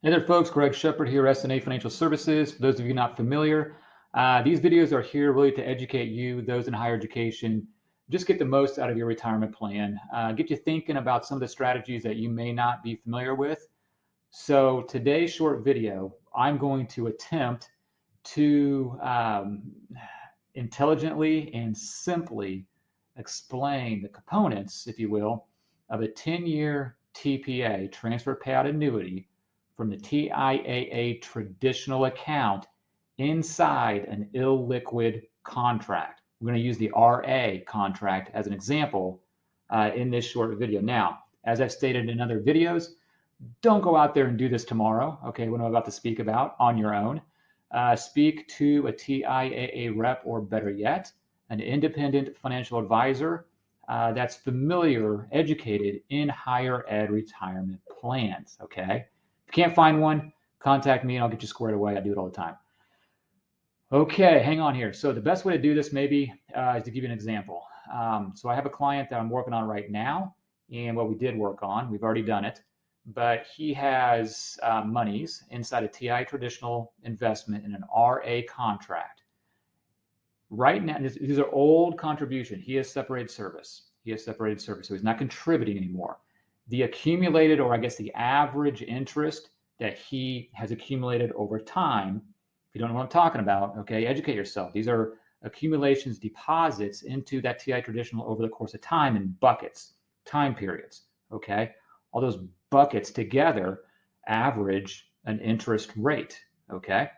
Hey there, folks. Greg Shepard here, S&A Financial Services. For those of you not familiar, these videos are here really to educate you, those in higher education, just get the most out of your retirement plan, get you thinking about some of the strategies that you may not be familiar with. So today's short video, I'm going to attempt to intelligently and simply explain the components, if you will, of a 10-year TPA, transfer payout annuity, from the TIAA Traditional account inside an illiquid contract. We're going to use the RA contract as an example in this short video. Now, as I've stated in other videos, don't go out there and do this tomorrow, okay, what I'm about to speak about on your own. Speak to a TIAA rep, or better yet, an independent financial advisor that's familiar, educated in higher ed retirement plans, okay? If you can't find one, contact me and I'll get you squared away. I do it all the time. Okay, hang on here. So the best way to do this maybe is to give you an example. So I have a client that I'm working on right now, and what we did work on, we've already done it, but he has monies inside a TIAA Traditional investment in an RA contract. Right now, these are old contributions. He has separated service. So he's not contributing anymore. The accumulated, or I guess the average interest that he has accumulated over time, if you don't know what I'm talking about, okay, educate yourself. These are accumulations, deposits into that TIAA Traditional over the course of time in buckets, time periods, okay? All those buckets together average an interest rate, okay?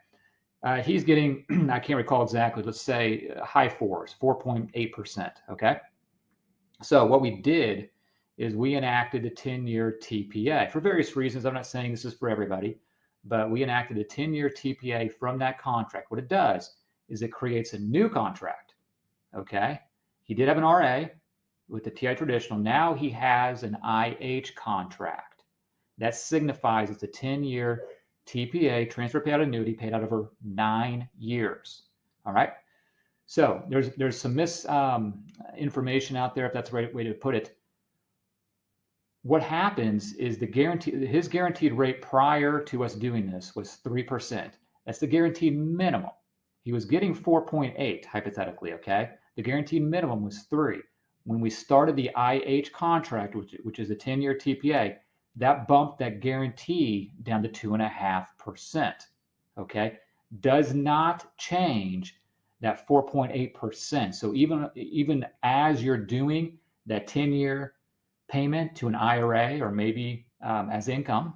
He's getting, I can't recall exactly, let's say high fours, 4.8%, okay? So what we did is we enacted a 10-year TPA for various reasons. I'm not saying this is for everybody, but we enacted a 10-year TPA from that contract. What it does is it creates a new contract, okay? He did have an RA with the TIAA Traditional. Now he has an IH contract. That signifies it's a 10-year TPA, transfer payout annuity, paid out over 9 years. All right. So there's some misinformation out there, if that's the right way to put it. What happens is his guaranteed rate prior to us doing this was 3%. That's the guaranteed minimum. He was getting 4.8 hypothetically, okay? The guaranteed minimum was 3. When we started the IH contract, which is a 10-year TPA, that bumped that guarantee down to 2.5%, okay? Does not change that 4.8%. So even as you're doing that 10-year payment to an IRA, or maybe as income,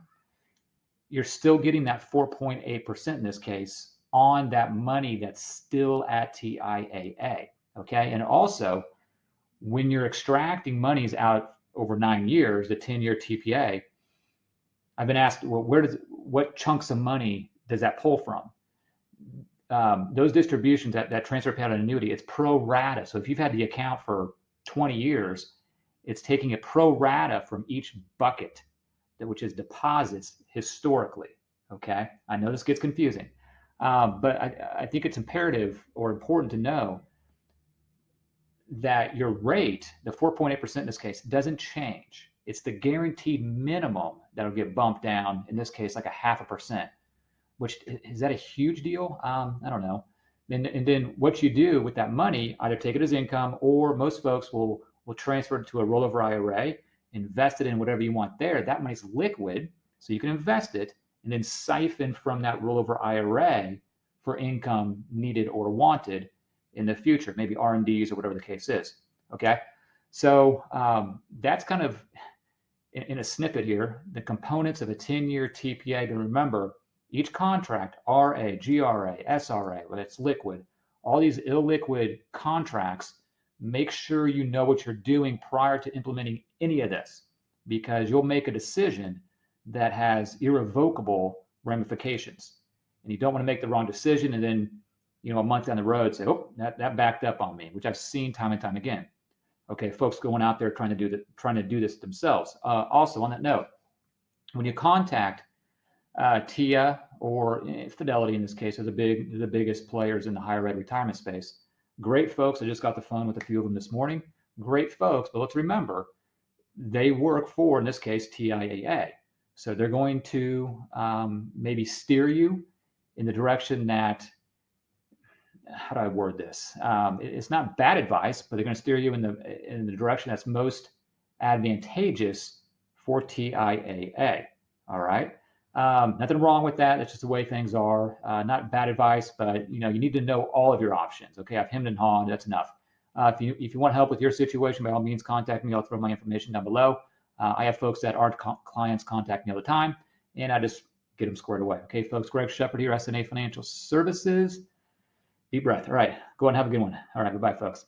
you're still getting that 4.8% in this case on that money that's still at TIAA, okay? And also, when you're extracting monies out over 9 years, the 10-year TPA, I've been asked, well, what chunks of money does that pull from? Those distributions, that transfer payout annuity, it's pro rata. So if you've had the account for 20 years, it's taking it pro rata from each bucket, which is deposits historically. Okay, I know this gets confusing, but I think it's imperative or important to know that your rate, the 4.8% in this case, doesn't change. It's the guaranteed minimum that'll get bumped down, in this case, like 0.5%, which is that a huge deal? I don't know. And then what you do with that money, either take it as income, or most folks will transfer it to a rollover IRA, invest it in whatever you want there. That money's liquid, so you can invest it and then siphon from that rollover IRA for income needed or wanted in the future, maybe R&Ds or whatever the case is. Okay, so that's kind of in a snippet here the components of a 10-year TPA. To remember, each contract, RA, GRA, SRA, whether it's liquid, all these illiquid contracts, make sure you know what you're doing prior to implementing any of this, because you'll make a decision that has irrevocable ramifications. And you don't want to make the wrong decision and then, a month down the road say, oh, that backed up on me, which I've seen time and time again. Okay, folks going out there trying to do this themselves. Also, on that note, when you contact TIAA or Fidelity, in this case, are the biggest players in the higher ed retirement space. Great folks. I just got the phone with a few of them this morning. Great folks, but let's remember, they work for, in this case, TIAA. So they're going to maybe steer you in the direction that, how do I word this? It's not bad advice, but they're going to steer you in the direction that's most advantageous for TIAA. All right. Nothing wrong with that. It's just the way things are. Not bad advice, but you need to know all of your options. Okay, I've hemmed and hawed. That's enough. If you want help with your situation, by all means, contact me. I'll throw my information down below. I have folks that aren't clients contact me all the time, and I just get them squared away. Okay, folks. Greg Shepard here, S&A Financial Services. Deep breath. All right, go ahead and have a good one. All right, goodbye, folks.